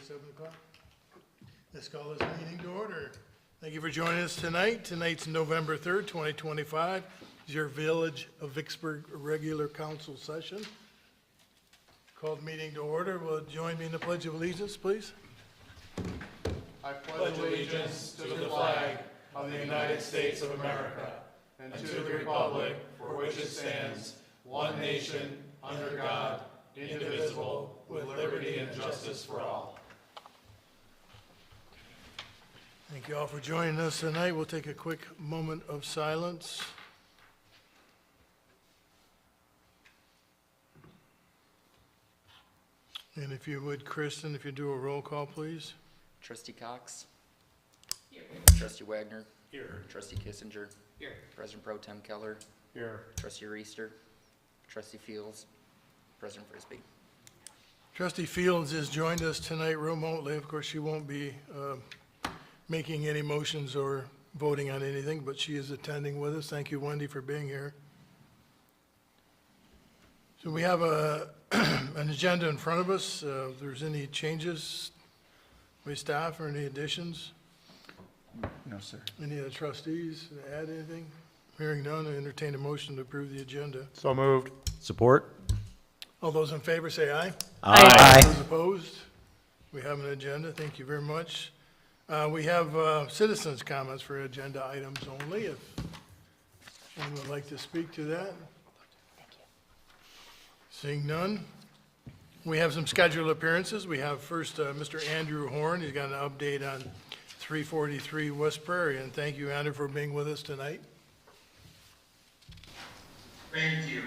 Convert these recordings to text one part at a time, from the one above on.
7 o'clock. Let's call this meeting to order. Thank you for joining us tonight. Tonight's November 3rd, 2025. Is your Village of Vicksburg regular council session. Called meeting to order. Will you join me in the Pledge of Allegiance, please? I pledge allegiance to the flag of the United States of America and to the republic for which it stands, one nation, under God, indivisible, with liberty and justice for all. Thank you all for joining us tonight. We'll take a quick moment of silence. And if you would, Kristen, if you do a roll call, please. Trustee Cox. Here. Trustee Wagner. Here. Trustee Kissinger. Here. President Pro Tem Keller. Here. Trustee Reister. Trustee Fields. President Frisbee. Trustee Fields has joined us tonight remotely. Of course, she won't be making any motions or voting on anything, but she is attending with us. Thank you, Wendy, for being here. So we have an agenda in front of us. If there's any changes by staff or any additions? No, sir. Any of the trustees add anything? Hearing none, I entertain a motion to approve the agenda. So moved. Support. All those in favor say aye. Aye. Those opposed? We have an agenda. Thank you very much. We have citizens' comments for agenda items only. If anyone would like to speak to that? Seeing none. We have some scheduled appearances. We have first Mr. Andrew Horn. He's got an update on 343 West Prairie. And thank you, Andrew, for being with us tonight. Thank you.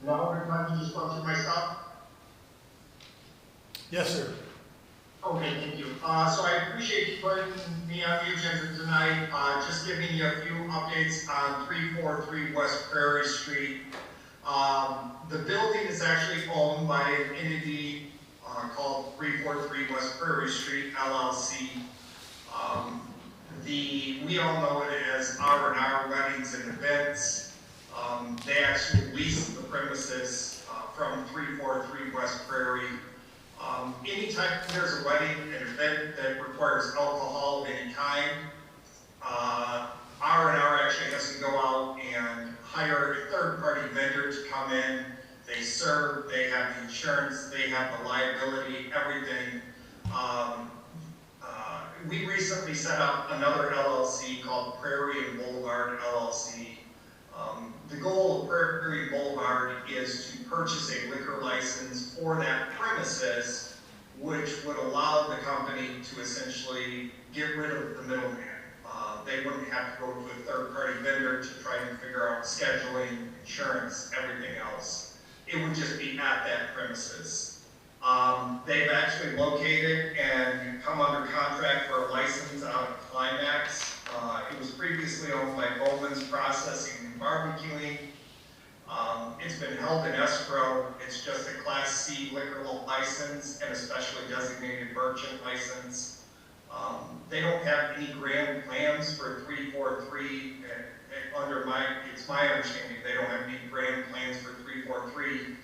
Now we're going to just run through my stuff. Yes, sir. Okay, thank you. So I appreciate you putting me on the agenda tonight. Just giving you a few updates on 343 West Prairie Street. The building is actually owned by an entity called 343 West Prairie Street, LLC. We all know it as R&R Weddings and Events. They actually lease the premises from 343 West Prairie. Anytime there's a wedding, an event that requires alcohol of any kind, R&R actually has to go out and hire a third-party vendor to come in. They serve, they have the insurance, they have the liability, everything. We recently set up another LLC called Prairie and Boulevard LLC. The goal of Prairie and Boulevard is to purchase a liquor license for that premises, which would allow the company to essentially get rid of the middleman. They wouldn't have to go to a third-party vendor to try and figure out scheduling, insurance, everything else. It would just be at that premises. They've actually located and come under contract for a license out of Climax. It was previously owned by Bowman's Processing and Barbecuing. It's been held in escrow. It's just a Class C liquor license and a specially designated merchant license. They don't have any grand plans for 343. It's my understanding they don't have any grand plans for 343.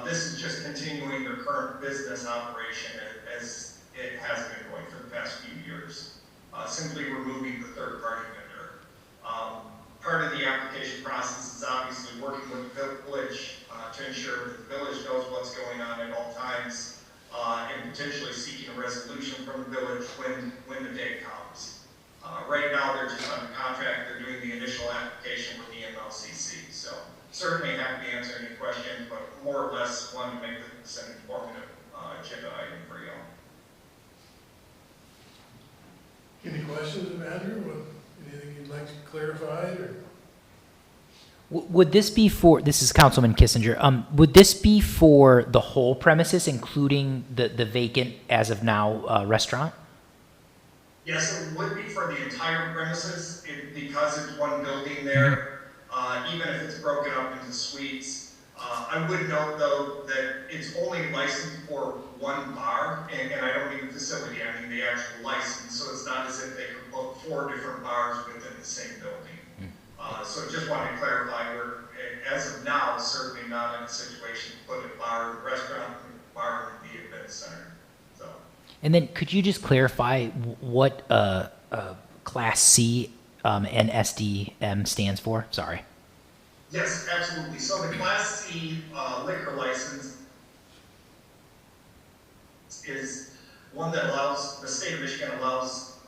This is just continuing their current business operation as it has been going for the past few years, simply removing the third-party vendor. Part of the application process is obviously working with the village to ensure that the village knows what's going on at all times, and potentially seeking a resolution from the village when the day comes. Right now, they're just under contract. They're doing the initial application with the MLCC. So certainly happy to answer any questions, but more or less wanted to make this an informative agenda item for you all. Any questions of Andrew? Anything you'd like clarified? Or? Would this be for, this is Councilman Kissinger, would this be for the whole premises, including the vacant, as of now, restaurant? Yes, it would be for the entire premises because it's one building there, even if it's broken up into suites. I would note, though, that it's only licensed for one bar, and I don't mean the facility, I mean the actual license, so it's not as if they could put 4 different bars within the same building. So just wanted to clarify, as of now, certainly not in a situation to put a bar, restaurant, bar in the event center, so. And then could you just clarify what Class C and SDM stands for? Sorry. Yes, absolutely. So the Class C liquor license is one that allows, the state of Michigan allows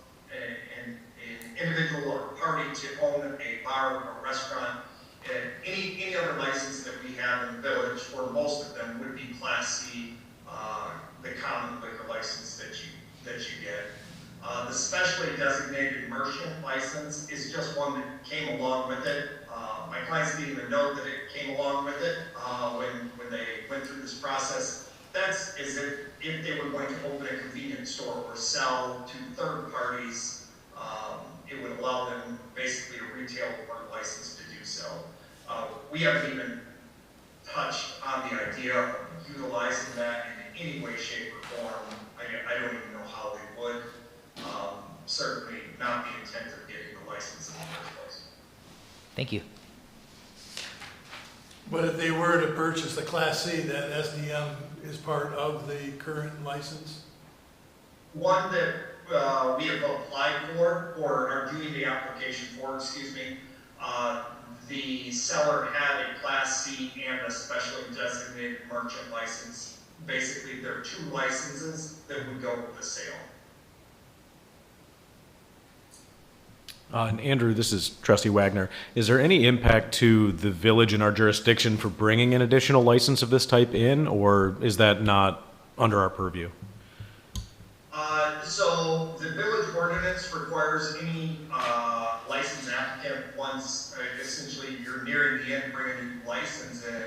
an individual or party to own a bar or restaurant. Any other license that we have in the village, or most of them, would be Class C, the common liquor license that you get. The specially designated merchant license is just one that came along with it. My clients didn't even know that it came along with it when they went through this process. That's as if they were going to open a convenience store or sell to third parties, it would allow them basically a retail license to do so. We haven't even touched on the idea of utilizing that in any way, shape, or form. I don't even know how they would. Certainly not the intent of getting the license in the first place. Thank you. But if they were to purchase a Class C, that SDM is part of the current license? One that we have applied for, or are doing the application for, excuse me, the seller had a Class C and a specially designated merchant license. Basically, there are two licenses that would go with the sale. And Andrew, this is Trustee Wagner. Is there any impact to the village and our jurisdiction for bringing an additional license of this type in, or is that not under our purview? So the village ordinance requires any license applicant, once essentially you're nearing the end, bring a new license in,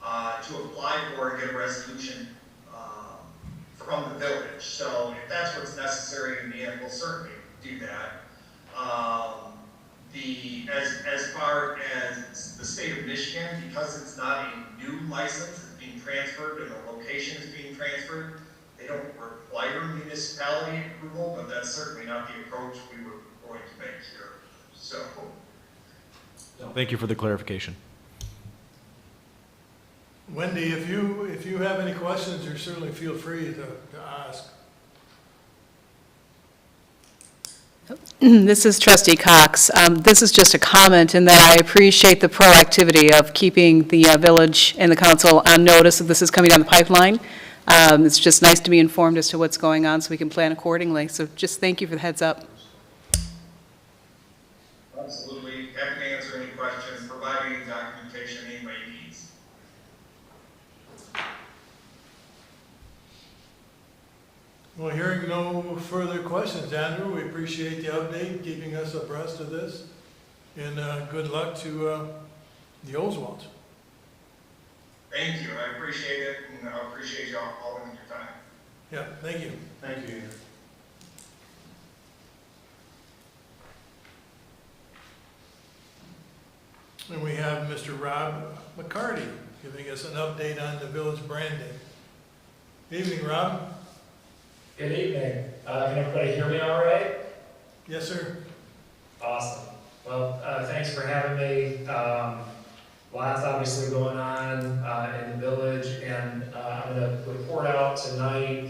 to apply for and get a resolution from the village. So if that's what's necessary in the end, we'll certainly do that. As far as the state of Michigan, because it's not a new license, it's being transferred and the location is being transferred, they don't require municipality approval, but that's certainly not the approach we were going to make here. So. Thank you for the clarification. Wendy, if you have any questions, you certainly feel free to ask. This is Trustee Cox. This is just a comment in that I appreciate the proactivity of keeping the village and the council on notice that this is coming down the pipeline. It's just nice to be informed as to what's going on so we can plan accordingly. So just thank you for the heads up. Absolutely. Happy to answer any questions, provide any documentation anybody needs. Well, hearing no further questions, Andrew, we appreciate the update, keeping us abreast of this, and good luck to the Oswalds. Thank you. I appreciate it, and I appreciate y'all all in your time. Yeah, thank you. Thank you. And we have Mr. Rob McCarty giving us an update on the village branding. Evening, Rob. Good evening. Can everybody hear me all right? Yes, sir. Awesome. Well, thanks for having me. Lots obviously going on in the village, and I'm going to report out tonight.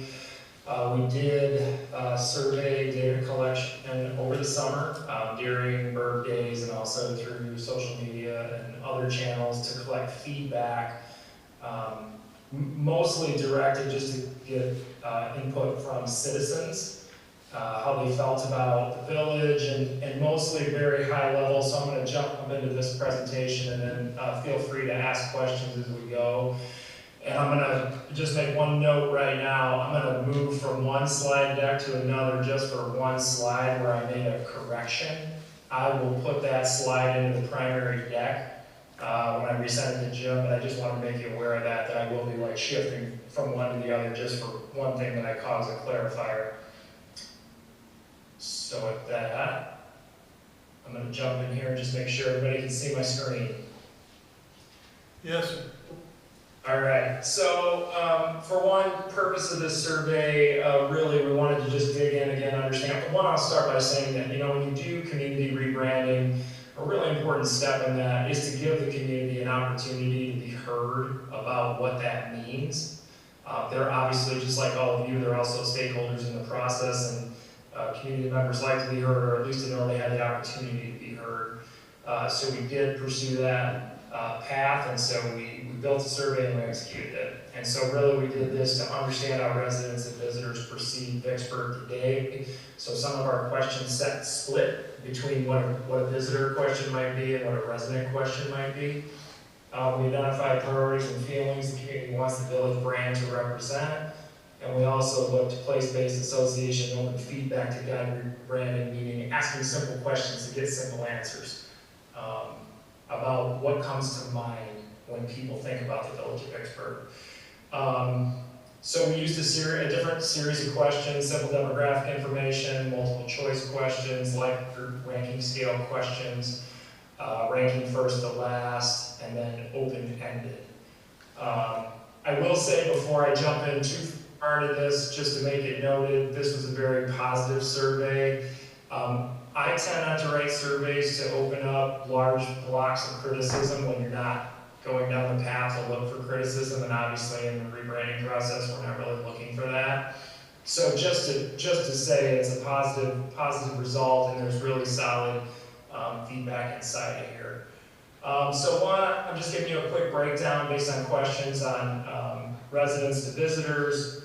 We did survey data collection over the summer during birthdays and also through social media and other channels to collect feedback, mostly directed just to get input from citizens, how they felt about the village, and mostly very high level. So I'm going to jump into this presentation and then feel free to ask questions as we go. And I'm going to just make one note right now. I'm going to move from one slide deck to another just for one slide where I made a correction. I will put that slide into the primary deck when I resend it to Jim, but I just want to make you aware of that I will be like shifting from one to the other just for one thing that I call as a clarifier. So with that, I'm going to jump in here and just make sure everybody can see my screen. Yes, sir. All right, so for one purpose of this survey, really we wanted to just dig in again, understand. But one, I'll start by saying that, you know, when you do community rebranding, or really important step in that is to give the community an opportunity to be heard about what that means. They're obviously, just like all of you, they're also stakeholders in the process, and community members like to be heard, or at least to know they had the opportunity to be heard. So we did pursue that path, and so we built a survey and we executed it. And so really we did this to understand how residents and visitors perceive Vicksburg today. So some of our question set split between what a visitor question might be and what a resident question might be. We identified priorities and feelings the community wants the village brand to represent. And we also looked to place-based association and open feedback to guide branding, meaning asking simple questions to get simple answers about what comes to mind when people think about the village of Vicksburg. So we used a different series of questions: simple demographic information, multiple choice questions, like ranking scale questions, ranking first to last, and then open-ended. I will say before I jump in too far into this, just to make it noted, this was a very positive survey. I tend not to write surveys to open up large blocks of criticism when you're not going down the path to look for criticism, and obviously in the rebranding process, we're not really looking for that. So just to say it's a positive result, and there's really solid feedback inside of here. So I'm just giving you a quick breakdown based on questions on residents to visitors.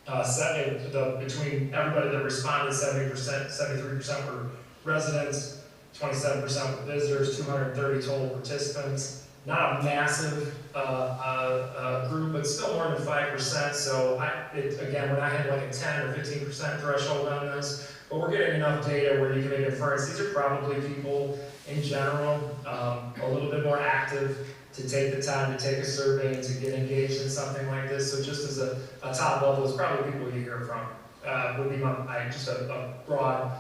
Between everybody that responded, 73% were residents, 27% were visitors, 230 total participants. Not a massive group, but still more than 5%. So again, when I had like a 10 or 15% threshold on this, but we're getting enough data where you can make inference. These are probably people in general, a little bit more active to take the time to take a survey and to get engaged in something like this. So just as a top level, it's probably people you hear from. Would be just a broad,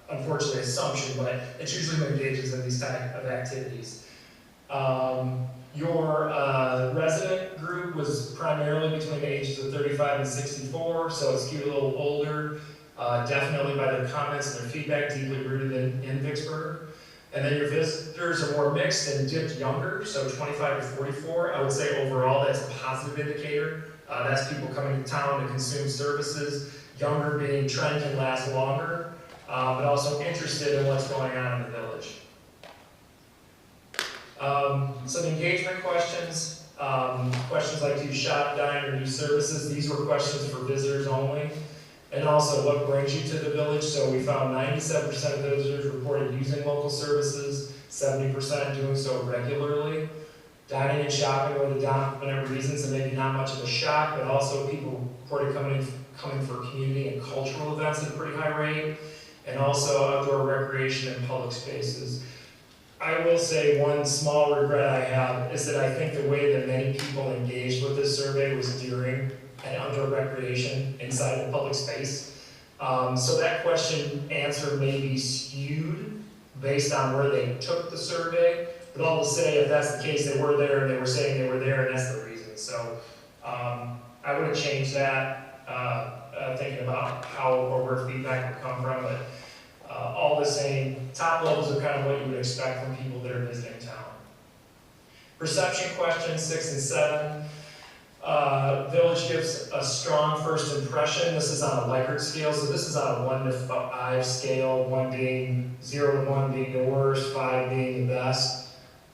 unfortunately, assumption, but it's usually who engages in these type of activities. Your resident group was primarily between the ages of 35 and 64, so it's skewed a little older, definitely by their comments and their feedback, deeply rooted in Vicksburg. And then your visitors are more mixed and dipped younger, so 25 to 44. I would say overall that's a positive indicator. That's people coming to town to consume services, younger being trend can last longer, but also interested in what's going on in the village. Some engagement questions. Questions like, do you shop, dine, or use services? These were questions for visitors only. And also, what brings you to the village? So we found 97% of visitors reported using local services, 70% doing so regularly. Dining and shopping were the dominant reasons, and maybe not much of a shock, but also people reported coming for community and cultural events at a pretty high rate, and also outdoor recreation and public spaces. I will say one small regret I have is that I think the way that many people engaged with this survey was during and outdoor recreation inside the public space. So that question answer may be skewed based on where they took the survey, but all to say, if that's the case, they were there and they were saying they were there, and that's the reason. So I would have changed that, thinking about how or where feedback would come from, but all the same, top levels are kind of what you would expect from people that are visiting town. Perception questions 6 and 7. Village gives a strong first impression. This is on a Likert scale, so this is on a 1 to 5 scale, 1 being 0 to 1 being the worst, 5 being the best.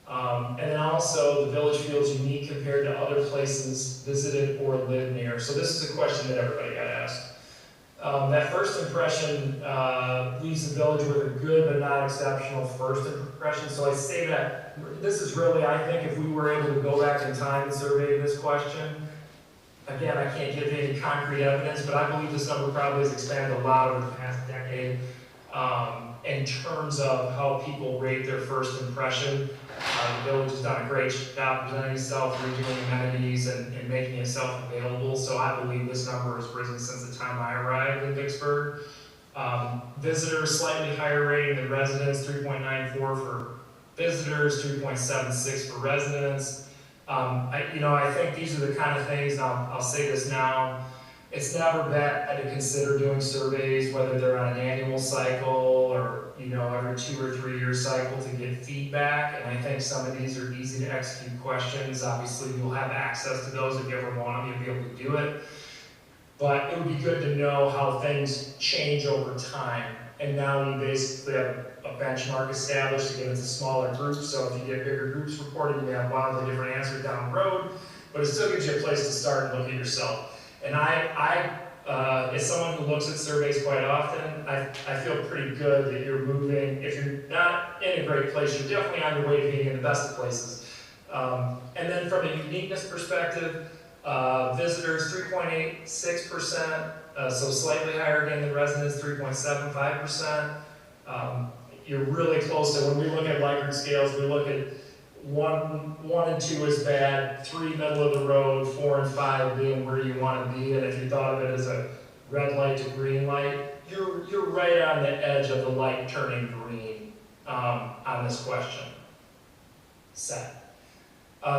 And then also, the village feels unique compared to other places visited or lived near. So this is a question that everybody got asked. That first impression leaves the village with a good but not exceptional first impression. So I say that this is really, I think, if we were able to go back in time and survey this question, again, I can't give any concrete evidence, but I believe this number probably has expanded a lot over the past decade in terms of how people rate their first impression. The village has done a great job presenting itself, redoing amenities, and making itself available. So I believe this number has risen since the time I arrived in Vicksburg. Visitors, slightly higher rating than residents, 3.94 for visitors, 3.76 for residents. I think these are the kind of things, and I'll say this now, it's never bad to consider doing surveys, whether they're on an annual cycle or every 2 or 3 year cycle to get feedback, and I think some of these are easy to execute questions. Obviously, you'll have access to those if you ever want them, you'll be able to do it. But it would be good to know how things change over time. And now you basically have a benchmark established to get into smaller groups, so if you get bigger groups reported, you may have wildly different answers down the road, but it still gives you a place to start and look at yourself. And as someone who looks at surveys quite often, I feel pretty good that you're moving. If you're not in a great place, you're definitely on your way to being in the best of places. And then from a uniqueness perspective, visitors 3.86%, so slightly higher again than residents, 3.75%. You're really close to, when we look at Likert scales, we look at 1 and 2 is bad, 3 middle of the road, 4 and 5 being where you want to be. And if you thought of it as a red light to green light, you're right on the edge of the light turning green on this question set.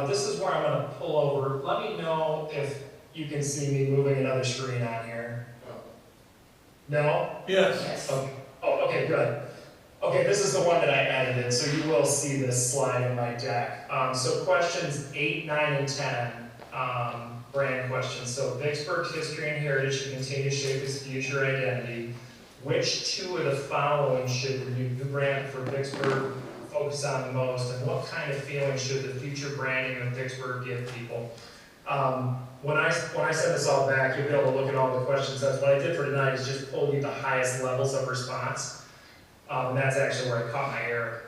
This is where I'm going to pull over. Let me know if you can see me moving another screen on here. No? Yes. Okay. Oh, okay, good. Okay, this is the one that I edited, so you will see this slide in my deck. So questions 8, 9, and 10, brand questions. So Vicksburg's history and heritage should continue to shape its future identity. Which 2 of the following should the new brand for Vicksburg focus on the most, and what kind of feeling should the future branding of Vicksburg give people? When I send this all back, you'll be able to look at all the questions. That's what I did for tonight, is just pull you the highest levels of response. And that's actually where I caught my error.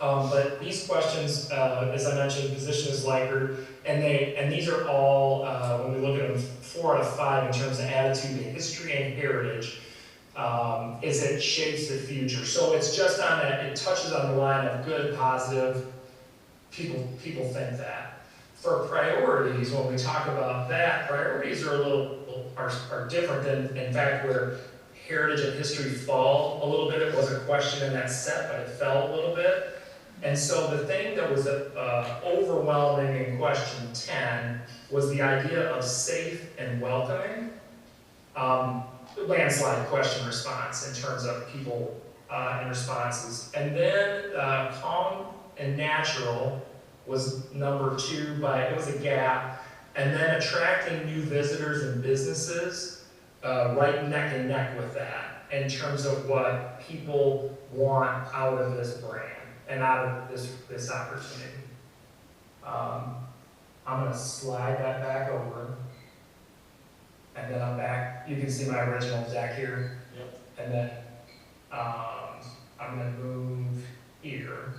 But these questions, as I mentioned, position is Likert, and these are all, when we look at them, 4 out of 5 in terms of attitude to history and heritage, is it shapes the future. So it's just on that, it touches on the line of good, positive, people think that. For priorities, when we talk about that, priorities are are different than, in fact, where heritage and history fall a little bit. It was a question in that set, but it fell a little bit. And so the thing that was overwhelming in question 10 was the idea of safe and welcoming. Landslide question response in terms of people and responses. And then calm and natural was number 2 it was a gap. And then attracting new visitors and businesses right neck and neck with that in terms of what people want out of this brand and out of this opportunity. I'm going to slide that back over, and then I'm back. You can see my original deck here. Yep. And then I'm going to move here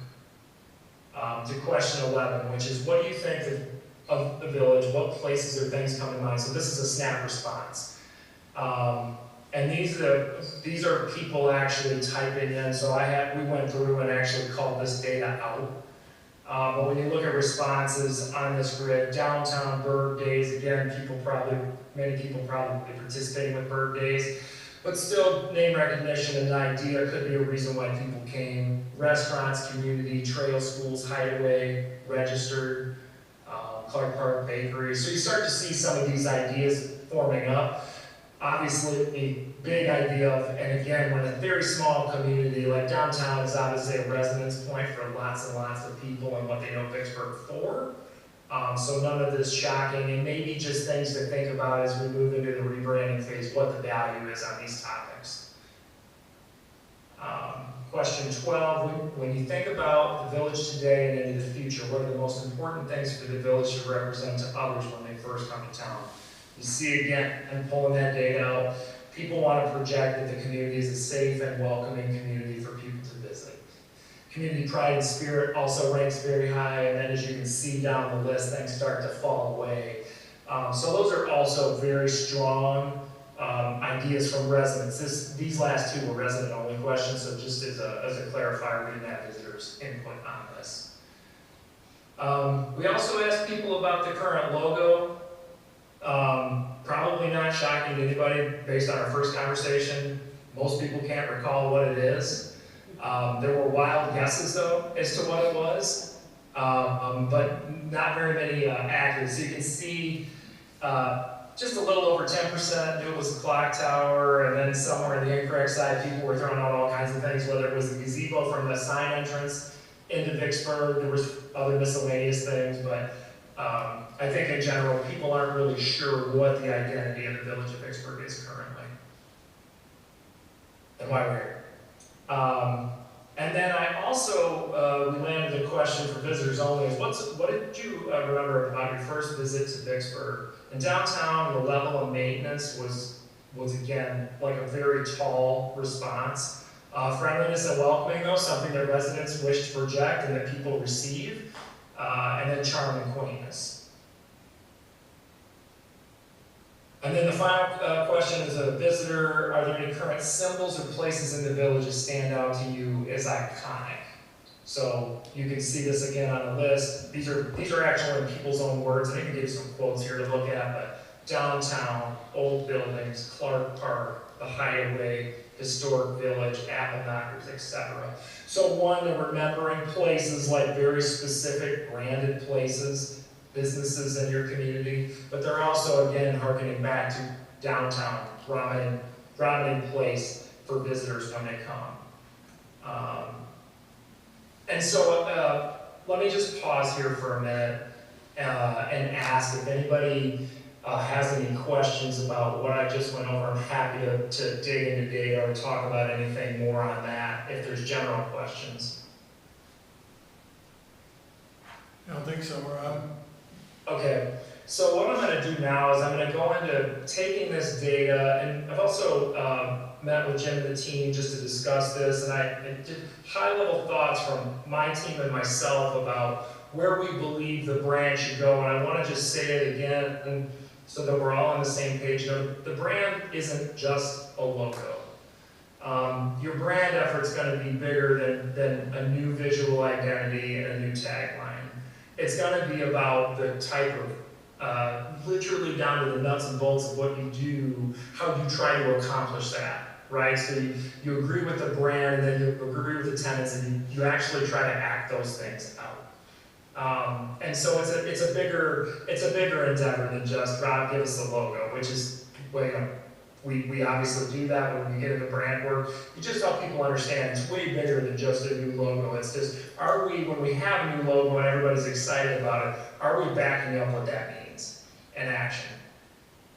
to question 11, which is, what do you think of the village? What places or things come to mind? So this is a snap response. And these are people actually typing in. So we went through and actually called this data out. But when you look at responses on this grid, downtown Bird Days, again, many people probably participating with Bird Days, but still name recognition and idea could be a reason why people came. Restaurants, community, trail schools, hideaway, registered, Clark Park Bakery. So you start to see some of these ideas forming up. Obviously, a big idea of, and again, when a very small community like downtown is obviously a residence point for lots and lots of people and what they know Vicksburg for. So none of this shocking, and maybe just things to think about as we move into the rebranding phase, what the value is on these topics. Question 12, when you think about the village today and into the future, what are the most important things for the village to represent to others when they first come to town? You see again, and pulling that data out, people want to project that the community is a safe and welcoming community for people to visit. Community pride and spirit also ranks very high, and then as you can see down the list, things start to fall away. So those are also very strong ideas from residents. These last 2 were resident-only questions, so just as a clarifier, we didn't have visitors' input on this. We also asked people about the current logo. Probably not shocking to anybody based on our first conversation. Most people can't recall what it is. There were wild guesses though as to what it was, but not very many accurate. So you can see just a little over 10% knew it was the clock tower, and then somewhere in the incorrect side, people were throwing out all kinds of things, whether it was the gazebo from the sign entrance into Vicksburg, there was other miscellaneous things, but I think in general, people aren't really sure what the identity of the village of Vicksburg is currently, and why we're here. And then I also, we landed a question for visitors only, is what did you remember about your first visit to Vicksburg? In downtown, the level of maintenance was again, like a very tall response. Friendliness and welcoming though, something that residents wish to project and that people receive. And then charm and quaintness. And then the final question is a visitor, are there any current symbols or places in the village that stand out to you as iconic? So you can see this again on the list. These are actually in people's own words, and I can give you some quotes here to look at, but downtown, old buildings, Clark Park, the Hideaway, historic village, apple knockers, etc. So one, they're remembering places like very specific branded places, businesses in your community, but they're also, again, harkening back to downtown, prominent place for visitors when they come. And so let me just pause here for a minute and ask if anybody has any questions about what I just went over. I'm happy to dig into data or talk about anything more on that if there's general questions. I don't think so, Rob. Okay, so what I'm going to do now is I'm going to go into taking this data, and I've also met with Jim and the team just to discuss this, and I did high-level thoughts from my team and myself about where we believe the brand should go, and I want to just say it again, and so that we're all on the same page. You know, the brand isn't just a logo. Your brand effort's going to be bigger than a new visual identity and a new tagline. It's going to be about the type of, literally down to the nuts and bolts of what you do, how you try to accomplish that, right? So you agree with the brand, and then you agree with the tenants, and you actually try to act those things out. And so it's a bigger endeavor than just Rob, give us the logo, which is, well, you know, we obviously do that when we get into brand work. You just help people understand it's way bigger than just a new logo. It's just, when we have a new logo and everybody's excited about it, are we backing up what that means in action?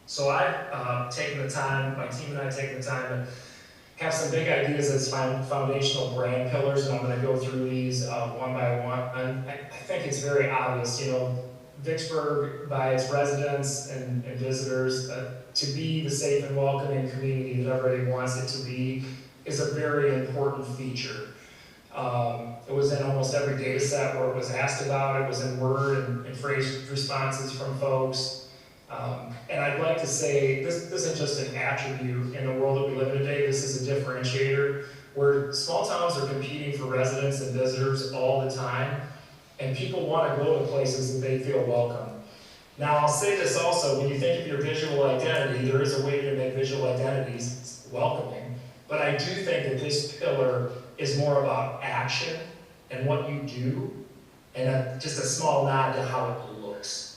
So I've taken the time, my team and I have taken the time to have some big ideas as foundational brand pillars, and I'm going to go through these one by one. And I think it's very obvious, you know, Vicksburg, by its residents and visitors, to be the safe and welcoming community that everybody wants it to be is a very important feature. It was in almost every data set where it was asked about. It was in word and phrase responses from folks. And I'd like to say this isn't just an attribute in the world that we live in today. This is a differentiator where small towns are competing for residents and visitors all the time, and people want to go to places that they feel welcome. Now, I'll say this also, when you think of your visual identity, there is a way to make visual identities welcoming, but I do think that this pillar is more about action and what you do, and just a small nod to how it looks.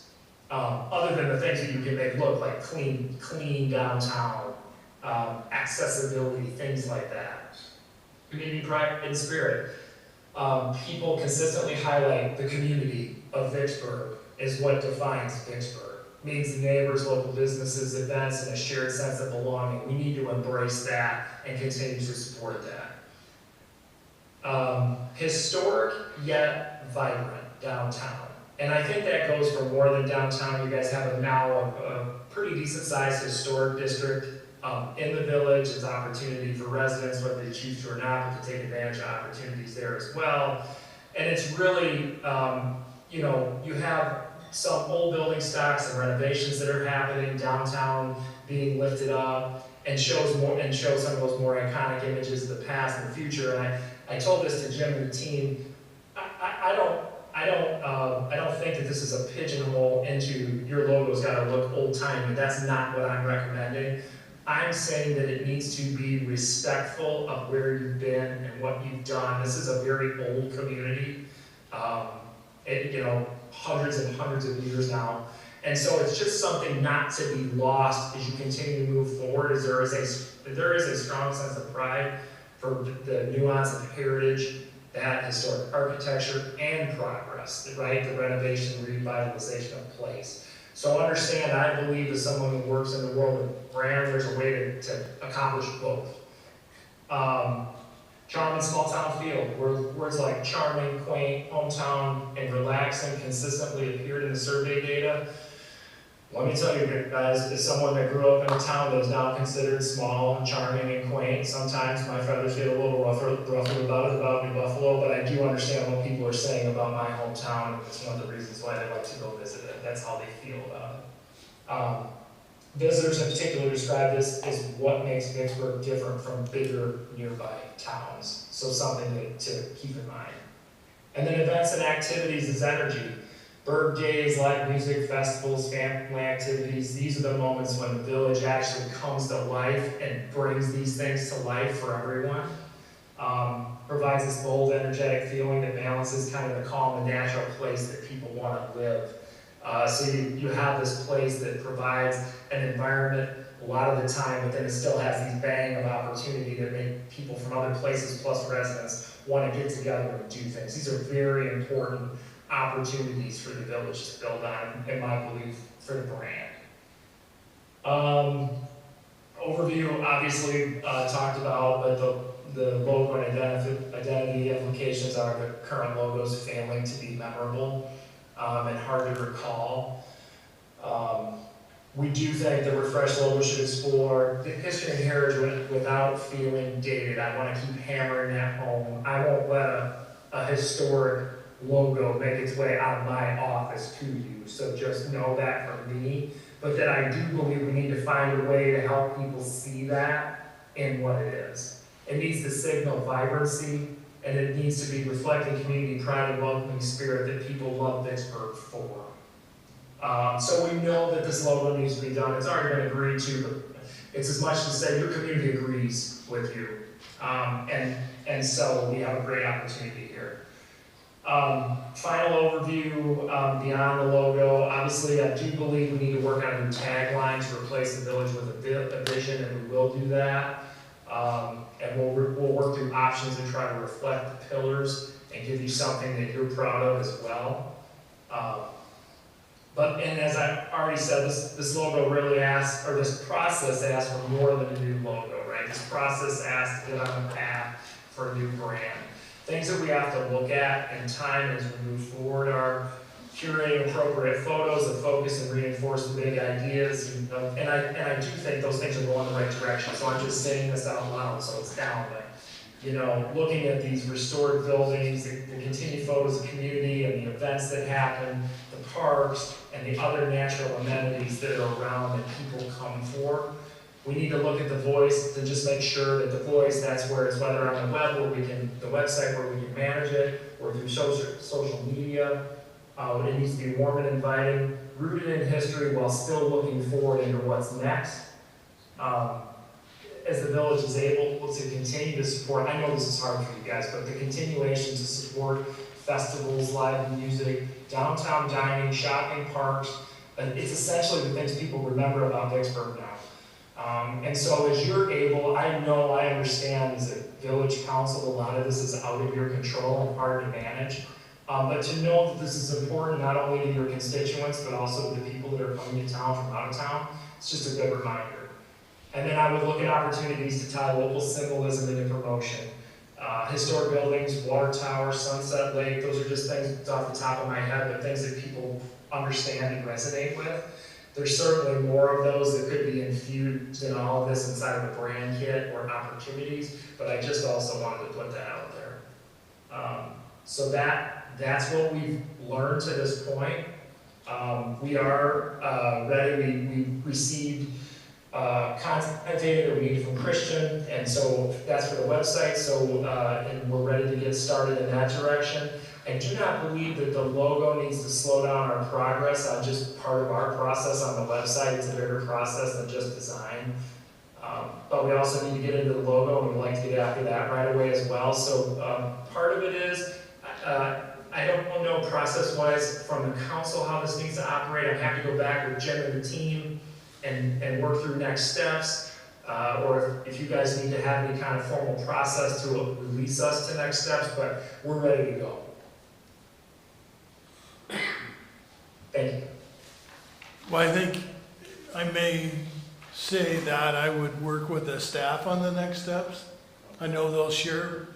Other than the things that you can make look like clean downtown, accessibility, things like that. Community pride and spirit. People consistently highlight the community of Vicksburg is what defines Vicksburg. It means the neighbors, local businesses, events, and a shared sense of belonging. We need to embrace that and continue to support that. Historic yet vibrant downtown. And I think that goes for more than downtown. You guys have now a pretty decent sized historic district in the village. It's opportunity for residents, whether they choose to or not, but to take advantage of opportunities there as well. And it's really, you know, you have some old building stocks and renovations that are happening downtown being lifted up, and shows some of those more iconic images of the past and the future. And I told this to Jim and the team. I don't think that this is a pigeonhole into your logo's got to look old-timey. That's not what I'm recommending. I'm saying that it needs to be respectful of where you've been and what you've done. This is a very old community, you know, hundreds and hundreds of years now. And so it's just something not to be lost as you continue to move forward, as there is a strong sense of pride for the nuance of heritage, that historic architecture, and progress, right? The renovation, revitalization of place. So understand, I believe as someone who works in the world of brand, there's a way to accomplish both. Charming small town feel, words like charming, quaint, hometown, and relaxing consistently appeared in the survey data. Let me tell you guys, as someone that grew up in a town that is now considered small and charming and quaint, sometimes my feathers get a little ruffled about New Buffalo, but I do understand what people are saying about my hometown, and it's one of the reasons why they like to go visit it. That's how they feel about it. Visitors in particular describe this as what makes Vicksburg different from bigger nearby towns, so something to keep in mind. And then events and activities is energy. Bird days, live music, festivals, family activities, these are the moments when the village actually comes to life and brings these things to life for everyone. Provides this bold, energetic feeling that balances kind of the calm and natural place that people want to live. So you have this place that provides an environment a lot of the time, but then it still has these bang of opportunity that make people from other places plus residents want to get together and do things. These are very important opportunities for the village to build on, in my belief, for the brand. Overview, obviously talked about, but the logo and identity implications are the current logos failing to be memorable and hard to recall. We do think the refreshed logo should explore the history and heritage without feeling dated. I want to keep hammering that home. I won't let a historic logo make its way out of my office to you, so just know that from me. But that I do believe we need to find a way to help people see that in what it is. It needs to signal vibrancy, and it needs to be reflecting community pride and welcoming spirit that people love Vicksburg for. So we know that this logo needs to be done. It's already been agreed to, but it's as much to say your community agrees with you. And so we have a great opportunity here. Final overview, beyond the logo, obviously I do believe we need to work on a new tagline to replace the village with a vision, and we will do that. And we'll work through options and try to reflect the pillars and give you something that you're proud of as well. And as I already said, this logo really asks, or this process asks for more than a new logo, right? This process asks to get on the path for a new brand. Things that we have to look at in time as we move forward are curating appropriate photos that focus and reinforce the big ideas. And I do think those things are going the right direction. So I'm just saying this out loud so it's down. But, looking at these restored buildings, the continued photos of community and the events that happen, the parks, and the other natural amenities that are around that people come for. We need to look at the voice to just make sure that the voice, that's where it's, whether on the web the website where we can manage it, or through social media. It needs to be warm and inviting, rooted in history while still looking forward into what's next. As the village is able to continue to support, I know this is hard for you guys, but the continuation to support festivals, live music, downtown dining, shopping, parks, it's essentially the things people remember about Vicksburg now. And so as you're able, I understand as a village council, a lot of this is out of your control and hard to manage. But to know that this is important not only to your constituents, but also to the people that are coming to town from out of town, it's just a good reminder. And then I would look at opportunities to tie local symbolism into promotion. Historic buildings, water tower, Sunset Lake, those are just things off the top of my head, but things that people understand and resonate with. There's certainly more of those that could be infused in all of this inside of a brand kit or opportunities, but I just also wanted to put that out there. So that's what we've learned to this point. We are ready. We received content data that we needed from Christian, and so that's for the website. So and we're ready to get started in that direction. I do not believe that the logo needs to slow down our progress on just part of our process on the website. It's a bigger process than just design. But we also need to get into the logo, and we'd like to get after that right away as well. So part of it is, I I don't know process-wise from the council how this needs to operate. I'm happy to go back with Jim and the team and work through next steps. Or if you guys need to have any kind of formal process to release us to next steps, but we're ready to go. Thank you. Well, I think I may say that I would work with the staff on the next steps. I know they'll share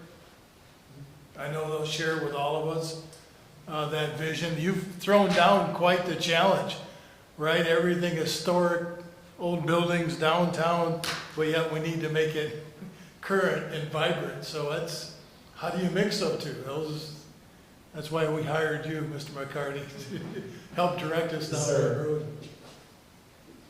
with all of us that vision. You've thrown down quite the challenge, right? Everything historic, old buildings downtown, but yet we need to make it current and vibrant. So how do you mix those two? That's why we hired you, Mr. McCarty, to help direct us down that road.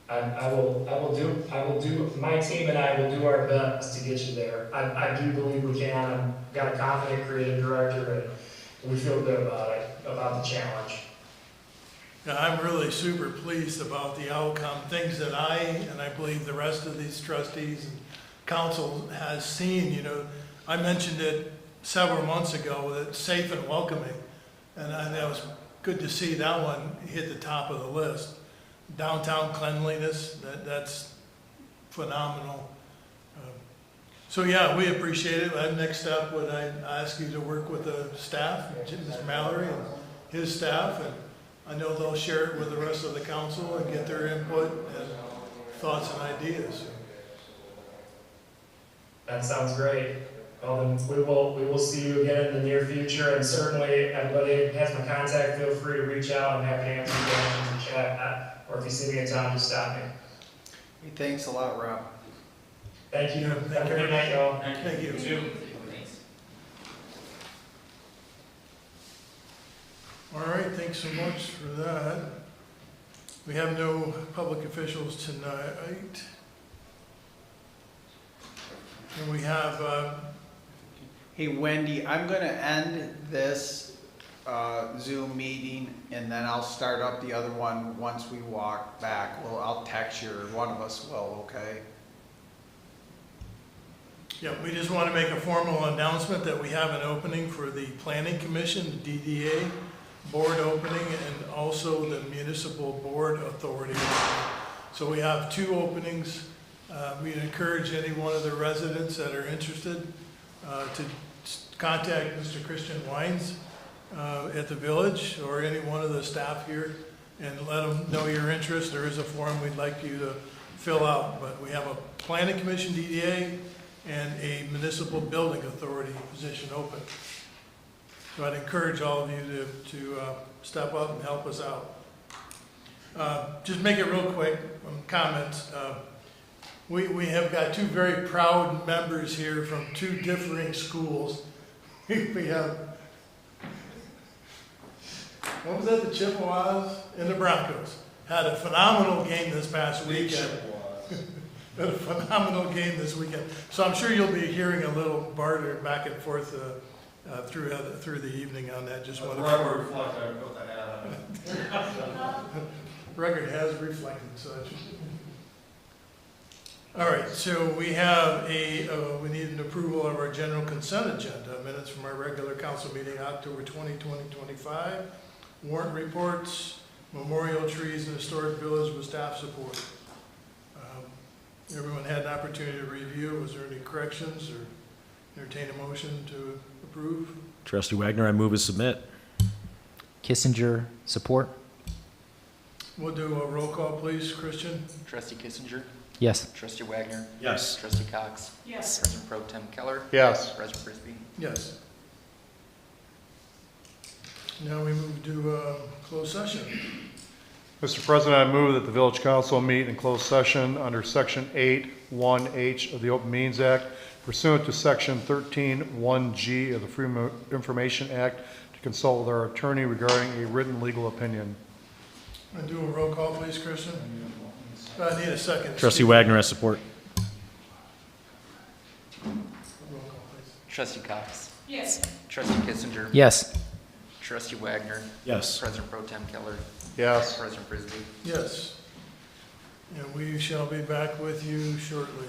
I will do, my team and I will do our best to get you there. I do believe we can. I've got a confident creative director and we feel good about it, about the challenge. Yeah, I'm really super pleased about the outcome, things that and I believe the rest of these trustees and council has seen. I mentioned it several months ago, that safe and welcoming, and that was good to see that one hit the top of the list. Downtown cleanliness, that's phenomenal. So yeah, we appreciate it. Next step, would I ask you to work with the staff, Mr. Mallory and his staff, and I know they'll share it with the rest of the council and get their input and thoughts and ideas. That sounds great. Well, then we will see you again in the near future, and certainly everybody has my contact. Feel free to reach out. I'm happy to answer your questions and chat. Or if you see me in town, just stop me. Hey, thanks a lot, Rob. Thank you. Thank Have a you. great night, y'all. Thank you. All right, thanks so much for that. We have no public officials tonight. And we have, Hey, Wendy, I'm gonna end this Zoom meeting, and then I'll start up the other one once we walk back. Well, I'll text you, or one of us will, okay? yeah, we just want to make a formal announcement that we have an opening for the Planning Commission, the DDA board opening, and also the Municipal Board Authority. So we have 2 openings. We encourage any one of the residents that are interested to contact Mr. Christian Wines at the village, or any one of the staff here, and let them know your interest. There is a form we'd like you to fill out, but we have a Planning Commission DDA and a Municipal Building Authority position open. So I'd encourage all of you to step up and help us out. Just make it real quick, comments. We have got 2 very proud members here from 2 differing schools. We have, what was that, the Chippewas and the Broncos. Had a phenomenal game this past weekend. Had a phenomenal game this weekend. So I'm sure you'll be hearing a little barter back and forth through the evening on that. Just want to record has reflected such. All right, so we have we need an approval of our general consent agenda, minutes from our regular council meeting, October 20, 2025, warrant reports, memorial trees in historic village with staff support. Everyone had an opportunity to review. Was there any corrections, or entertain a motion to approve? Trustee Wagner, I move as submit. Kissinger, support? We'll do a roll call, please. Christian? Trustee Kissinger, Yes. Trustee Wagner, Yes. Trustee Cox, Yes. President Pro Tem Keller, Yes. President Frisbee. Yes. Now we move to closed session. Mr. President, I move that the village council meet in closed session under section 8(1)H of the Open Meetings Act pursuant to section 13(1)G of the Freedom of Information Act to consult with our attorney regarding a written legal opinion. I do a roll call, please, Christian. I need a second. Trustee Steve. Wagner, I support. Roll call, please. Trustee Cox, Yes. Trustee Kissinger, Yes. Trustee Wagner, Yes. President Pro Tem Keller, Yes. President Frisbee. Yes. And we shall be back with you shortly.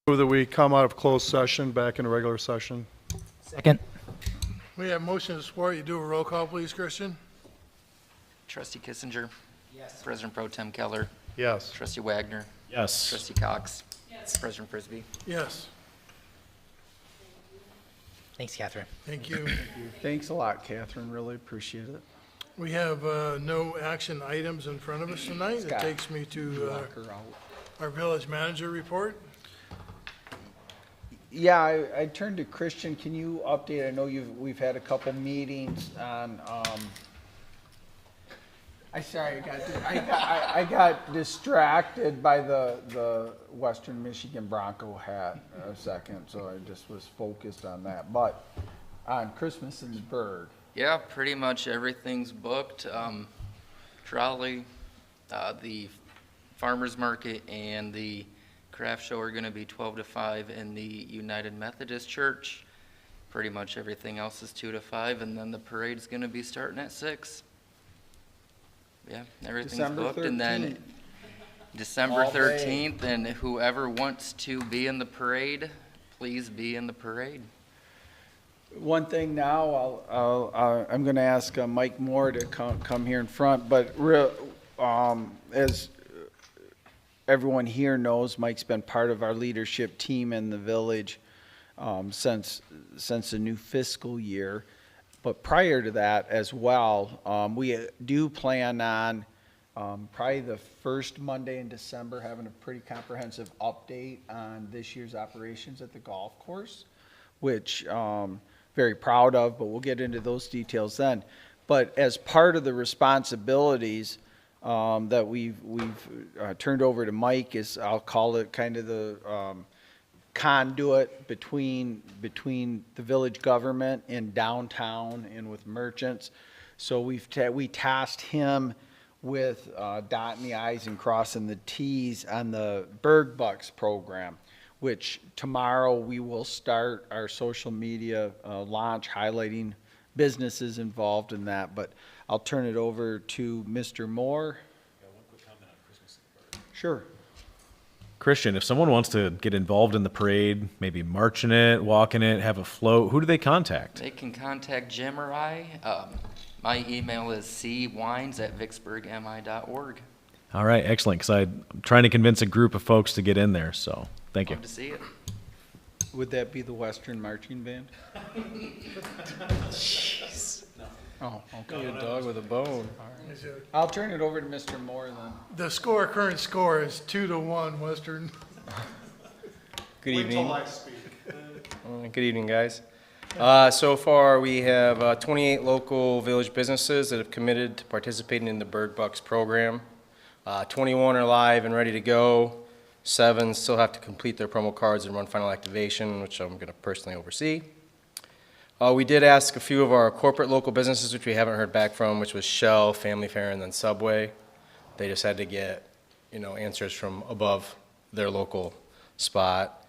Move that we come out of closed session back into regular session. Second. We have motion and support. You do a roll call, please, Christian? Trustee Kissinger. Yes. President Pro Tem Keller. Yes. Trustee Wagner. Yes. Trustee Cox. Yes. President Frisbee. Yes, Thanks, Catherine. thank you. Thanks a lot, Catherine. Really appreciate it. We have no action items in front of us tonight. It Scott. takes me to Lock her out. our village manager report. Yeah, I turned to Christian. Can you update? I know we've had a couple meetings on, I got distracted by the Western Michigan Bronco hat a second, so I just was focused on that. But on Christmas in the Burg, Yeah, pretty much everything's booked. Trolley, the farmer's market, and the craft show are gonna be 12 to 5 in the United Methodist Church. Pretty much everything else is 2 to 5, and then the parade's gonna be starting at 6. Yeah, everything's December booked, and then 13th. December All day. 13th, and whoever wants to be in the parade, please be in the parade. one thing now, I'm going to ask Mike Moore to come here in front, but as everyone here knows, Mike's been part of our leadership team in the village since the new fiscal year. But prior to that as well, we do plan on probably the first Monday in December having a pretty comprehensive update on this year's operations at the golf course, which very proud of, but we'll get into those details then. But as part of the responsibilities that we've turned over to Mike is, I'll call it kind of the conduit between the village government and downtown and with merchants. So we tasked him with dotting the i's and crossing the t's on the Berg Bucks program, which tomorrow we will start our social media launch highlighting businesses involved in that. But I'll turn it over to Mr. Moore. Sure. Christian, if someone wants to get involved in the parade, maybe march in it, walk in it, have a float, who do they contact? They can contact Jim or I. My email is cwines@vicksburgmi.org. All right, excellent, because I'm trying to convince a group of folks to get in there, so thank you. Love to see it. Would that be the Western Marching Band? Jeez. Oh, okay. A dog with a bone. I'll turn it over to Mr. Moore then. The current score is 2-1 Western. Good evening. Good evening, guys. So far, we have 28 local village businesses that have committed to participating in the Berg Bucks program. 21 are live and ready to go. 7 still have to complete their promo cards and run final activation, which I'm going to personally oversee. We did ask a few of our corporate local businesses, which we haven't heard back from, which was Shell, Family Fare, and then Subway. They just had to get, answers from above their local spot.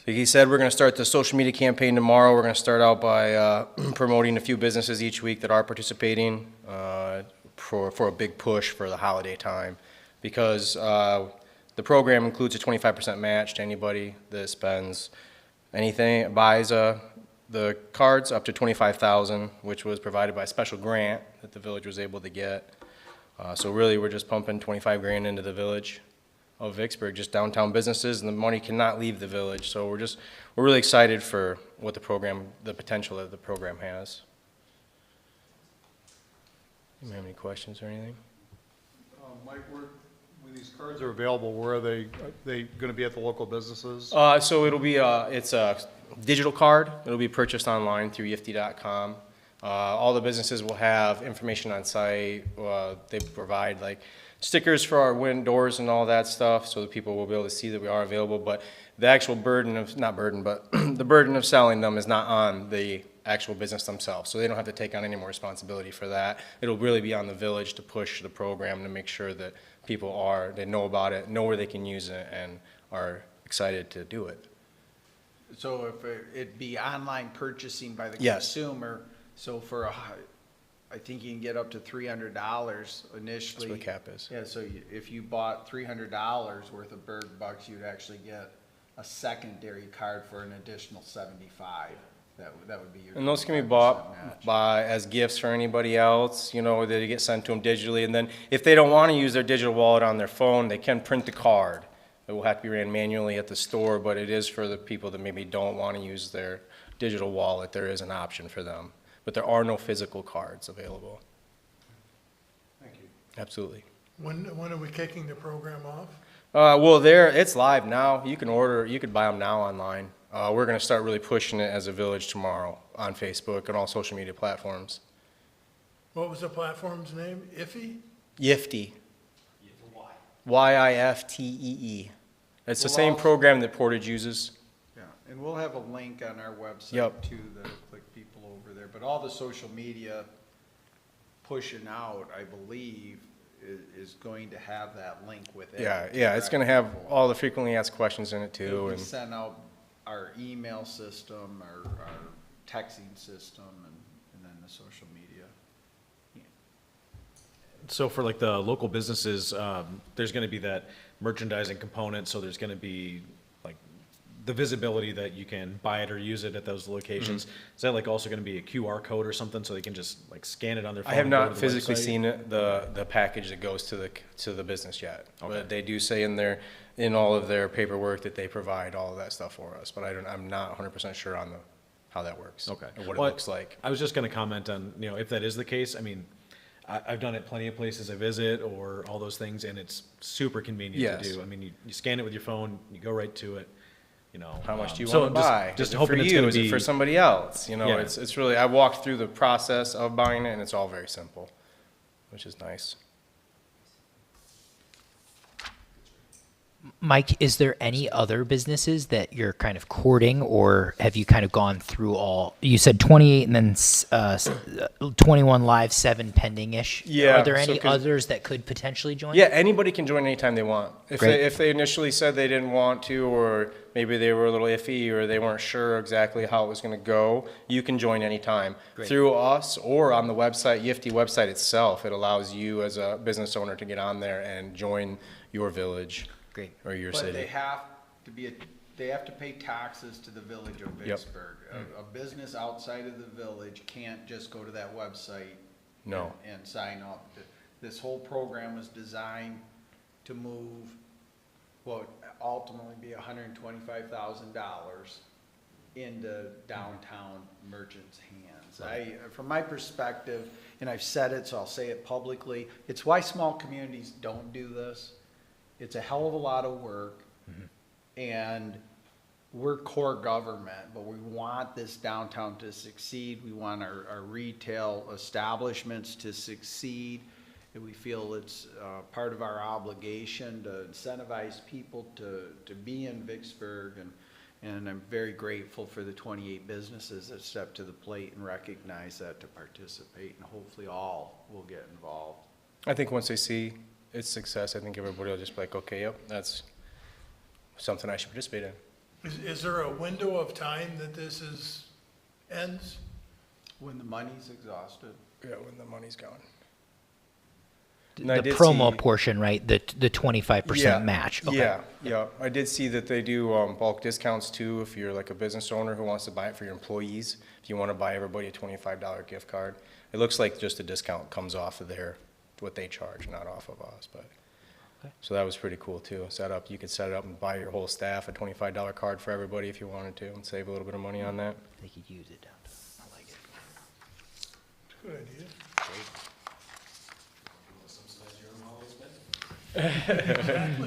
So he said we're going to start the social media campaign tomorrow. We're going to start out by promoting a few businesses each week that are participating for a big push for the holiday time, because the program includes a 25% match to anybody that spends anything, buys the cards up to $25,000, which was provided by a special grant that the village was able to get. So really, we're just pumping 25 grand into the village of Vicksburg, just downtown businesses, and the money cannot leave the village. So we're really excited for what the potential that the program has. Do you have any questions or anything? Mike, when these cards are available, where are they going to be at the local businesses? So it'll be it's a digital card. It'll be purchased online through yifty.com. All the businesses will have information on site. They provide like stickers for our doors and all that stuff, so that people will be able to see that we are available. But the actual the burden of selling them is not on the actual business themselves, so they don't have to take on any more responsibility for that. It'll really be on the village to push the program to make sure that people they know about it, know where they can use it, and are excited to do it. So if it'd be online purchasing by the Yes. consumer, so I think you can get up to $300 initially. That's what the cap is. Yeah, so if you bought $300 worth of Berg Bucks, you'd actually get a secondary card for an additional 75. That would be your. And those can be 25% bought match. as gifts for anybody else, you know, they get sent to them digitally. And then if they don't want to use their digital wallet on their phone, they can print the card. It will have to be ran manually at the store, but it is for the people that maybe don't want to use their digital wallet. There is an option for them. But there are no physical cards available. Thank you. Absolutely. When are we kicking the program off? Well, it's live now. You could buy them now online. We're going to start really pushing it as a village tomorrow on Facebook and all social media platforms. What was the platform's name? Iffy? Yiftee. Yiftee. It's the same program that Portage uses. Yeah, and we'll have a link on our website Yep. to click people over there. But all the social media pushing out, I believe, is going to have that link with it. Yeah, it's going to have all the frequently asked questions in it too. We And send out our email system, our texting system, and then the social media. So for like the local businesses, there's going to be that merchandising component, so there's going to be like the visibility that you can buy it or use it at those locations. Is that like also going to be a QR code or something, so they can just like scan it on their phone? I have and go not to the physically website? seen the package that goes to the business yet. Okay. But they do say in all of their paperwork that they provide all of that stuff for us. But I'm not 100% sure on how that works. Okay. Or what Well, it looks like. I was just going to comment on, if that is the case, I mean, I've done it plenty of places I visit or all those things, and it's super convenient Yes. to do. I mean, you scan it with your phone, you go right to it, How much do you so want to buy? Just Is it hoping for it's you? going Is to it be. for somebody else? Yeah. It's really, I walked through the process of buying it, and it's all very simple, which is nice. Mike, is there any other businesses that you're kind of courting, or have you kind of gone through all? You said 28 and then 21 live, 7 pending-ish. Yeah, Are there so any 'cause- others that could potentially join? Yeah, anybody can join anytime they want. Great. If they initially said they didn't want to, or maybe they were a little iffy, or they weren't sure exactly how it was going to go, you can join anytime. Great. Through us or on the website, Yiftee website itself, it allows you as a business owner to get on there and join your village. Great. Or your But city. they have to pay taxes to the village of Vicksburg. A business outside of the village can't just go to that website. No. And sign up. This whole program was designed to move what ultimately be $125,000 into downtown merchants' hands. From my perspective, and I've said it, so I'll say it publicly, it's why small communities don't do this. It's a hell of a lot of work, and we're core government, but we want this downtown to succeed. We want our retail establishments to succeed, and we feel it's part of our obligation to incentivize people to be in Vicksburg, and I'm very grateful for the 28 businesses that stepped to the plate and recognize that to participate, and hopefully all will get involved. I think once they see its success, I think everybody will just be like, okay, yep, that's something I should participate in. Is there a window of time that ends? When the money's exhausted. Yeah, when the money's gone. The And I did promo see- portion, right? The 25% match. Okay. Yeah. I did see that they do bulk discounts too, if you're like a business owner who wants to buy it for your employees. If you want to buy everybody a $25 gift card, it looks like just a discount comes off of what they charge, not off of us, but. Okay. So that was pretty cool too. You could set it up and buy your whole staff a $25 card for everybody if you wanted to, and save a little bit of money on that. They could use it downtown. I like it. Good idea.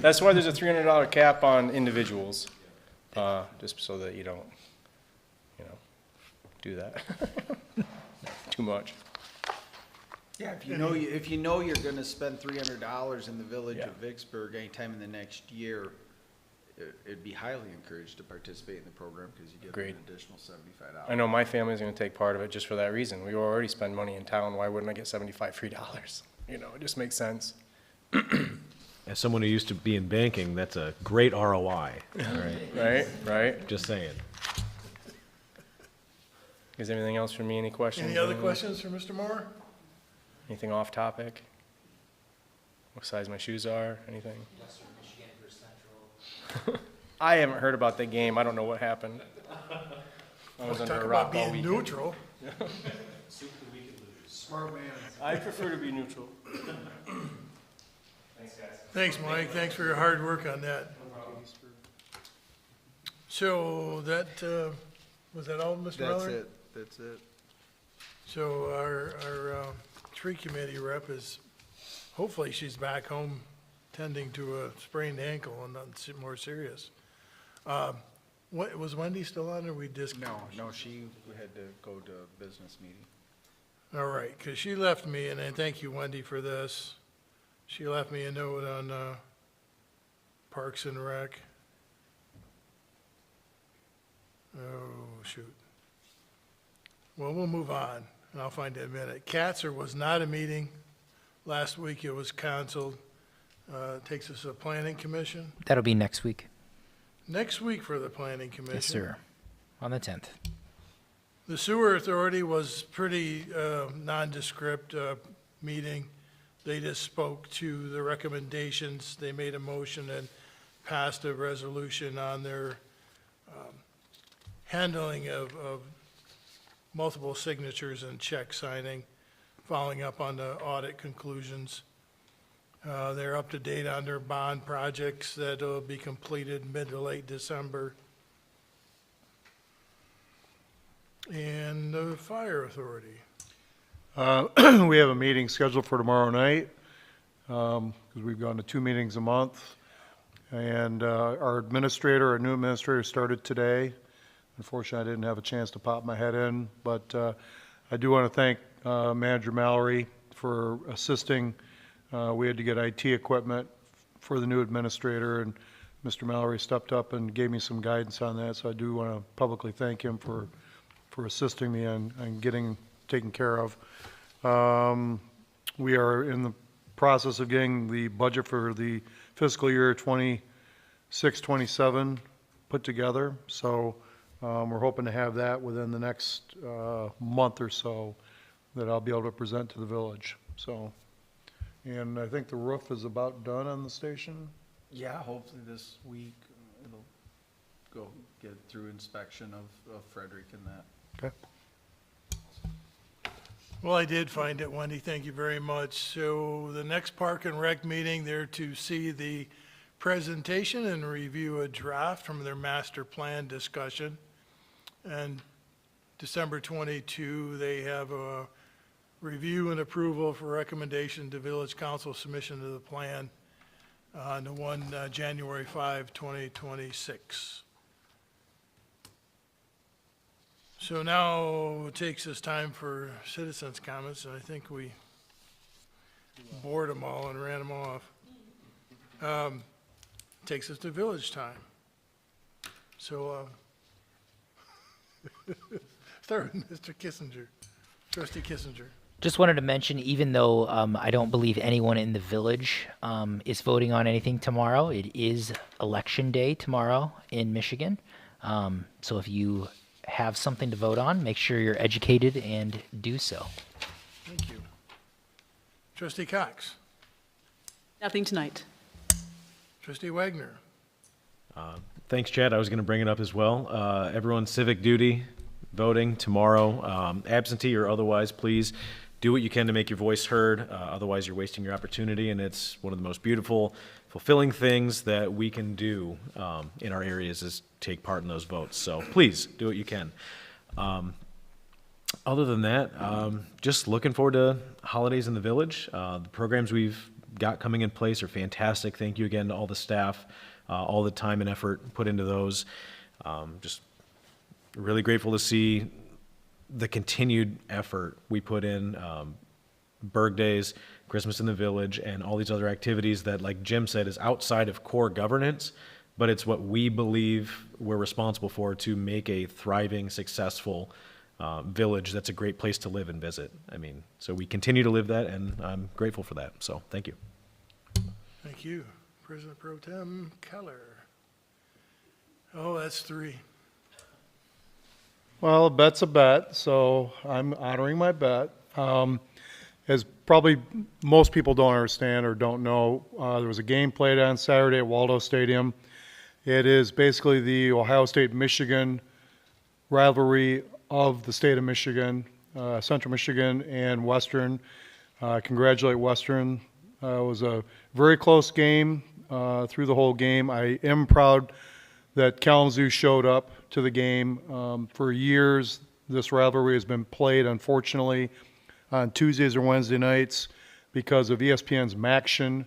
That's why there's a $300 cap on individuals, just so that you don't, do that too much. Yeah, if you know you're gonna spend $300 in the village of Vicksburg anytime in the next year, it'd be highly encouraged to participate in the program because you get Agreed. an additional $75. I know my family's gonna take part of it just for that reason. We already spend money in town, why wouldn't I get $75 free dollars? It just makes sense. As someone who used to be in banking, that's a great ROI. Right? Just saying. Is there anything else for me? Any questions? Any other questions for Mr. Moore? Anything off topic? What size my shoes are? Anything? I haven't heard about the game. I don't know what happened. I was under Talk a about rock all being weekend. neutral. Smart man. I prefer to be neutral. Thanks, Mike. Thanks for your hard work on that. So that, was that all, Mr. Miller? That's it. So our tree committee rep is, hopefully she's back home tending to a sprained ankle and nothing more serious. Was Wendy still on, or we just? No, she had to go to a business meeting. All right, because she left me, and I thank you, Wendy, for this. She left me a note on Parks and Rec. Oh, shoot. Well, we'll move on, and I'll find it in a minute. Katzer was not a meeting. Last week it was canceled. Takes us to the Planning Commission. That'll be next week. Next week for the Planning Commission. Yes, sir. On the 10th. The Sewer Authority was pretty nondescript meeting. They just spoke to the recommendations. They made a motion and passed a resolution on their handling of multiple signatures and check signing, following up on the audit conclusions. They're up to date on their bond projects that will be completed mid to late December. And the Fire Authority. We have a meeting scheduled for tomorrow night, because we've gone to 2 meetings a month. And our new administrator started today. Unfortunately, I didn't have a chance to pop my head in, but I do want to thank Manager Mallory for assisting. We had to get IT equipment for the new administrator, and Mr. Mallory stepped up and gave me some guidance on that, so I do want to publicly thank him for assisting me on getting taken care of. We are in the process of getting the budget for the fiscal year 26-27 put together, so we're hoping to have that within the next month or so that I'll be able to present to the village. So, and I think the roof is about done on the station. Yeah, hopefully this week it'll go get through inspection of Frederick and that. Okay. Well, I did find it, Wendy, thank you very much. So the next Park and Rec meeting, they're to see the presentation and review a draft from their master plan discussion. And December 22, they have a review and approval for recommendation to Village Council submission to the plan on the one January 5, 2026. So now it takes us time for citizens' comments, and I think we bored them all and ran them off. Takes us to village time. So, start with Mr. Kissinger, Trustee Kissinger. Just wanted to mention, even though I don't believe anyone in the village is voting on anything tomorrow, it is Election Day tomorrow in Michigan. So if you have something to vote on, make sure you're educated and do so. Thank you. Trustee Cox. Nothing tonight. Trustee Wagner. Thanks, Chad. I was going to bring it up as well. Everyone's civic duty, voting tomorrow, absentee or otherwise, please do what you can to make your voice heard. Otherwise, you're wasting your opportunity, and it's one of the most beautiful, fulfilling things that we can do in our areas is take part in those votes. So please do what you can. Other than that, just looking forward to holidays in the village. The programs we've got coming in place are fantastic. Thank you again to all the staff, all the time and effort put into those. Just really grateful to see the continued effort we put in, Berg Days, Christmas in the Village, and all these other activities that, like Jim said, is outside of core governance, but it's what we believe we're responsible for to make a thriving, successful village that's a great place to live and visit. I mean, so we continue to live that, and I'm grateful for that. So thank you. Thank you. President Pro Tem Keller. Oh, that's 3. Well, a bet's a bet, so I'm honoring my bet. As probably most people don't understand or don't know, there was a game played on Saturday at Waldo Stadium, It is basically the Ohio State-Michigan rivalry of the state of Michigan, Central Michigan and Western. Congratulate Western. It was a very close game through the whole game. I am proud that Kalamazoo showed up to the game. For years, this rivalry has been played, unfortunately, on Tuesdays or Wednesday nights because of ESPN's MACtion.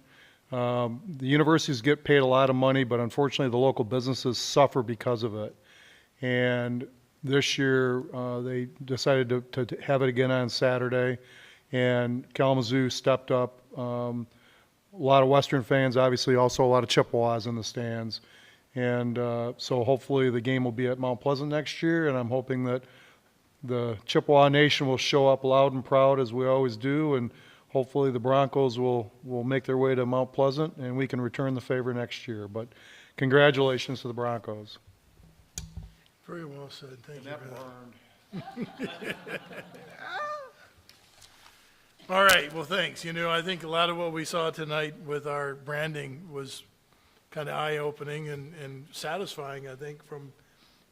The universities get paid a lot of money, but unfortunately, the local businesses suffer because of it. And this year, they decided to have it again on Saturday, and Kalamazoo stepped up. A lot of Western fans, obviously, also a lot of Chippewas in the stands. And so hopefully the game will be at Mount Pleasant next year, and I'm hoping that the Chippewa Nation will show up loud and proud as we always do, and hopefully the Broncos will make their way to Mount Pleasant, and we can return the favor next year. But congratulations to the Broncos. Very well said. Thank you for that. All right, well, thanks. You know, I think a lot of what we saw tonight with our branding was kind of eye-opening and satisfying, I think, from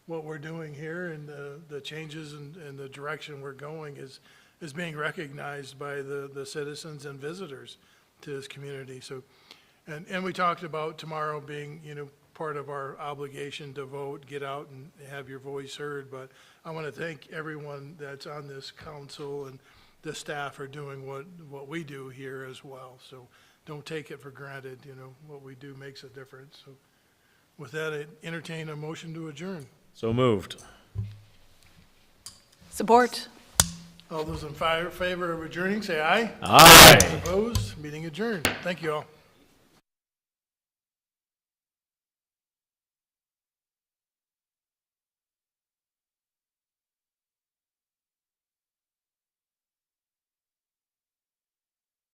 what we're doing here, and the changes and the direction we're going is being recognized by the citizens and visitors to this community. So, and we talked about tomorrow being, you know, part of our obligation to vote, get out and have your voice heard. But I want to thank everyone that's on this council and the staff are doing what we do here as well. So don't take it for granted. You know, what we do makes a difference. So with that, I entertain a motion to adjourn. So moved. Support. All those in favor of adjourning, say aye. Aye. Opposed? Meeting adjourned. Thank you all.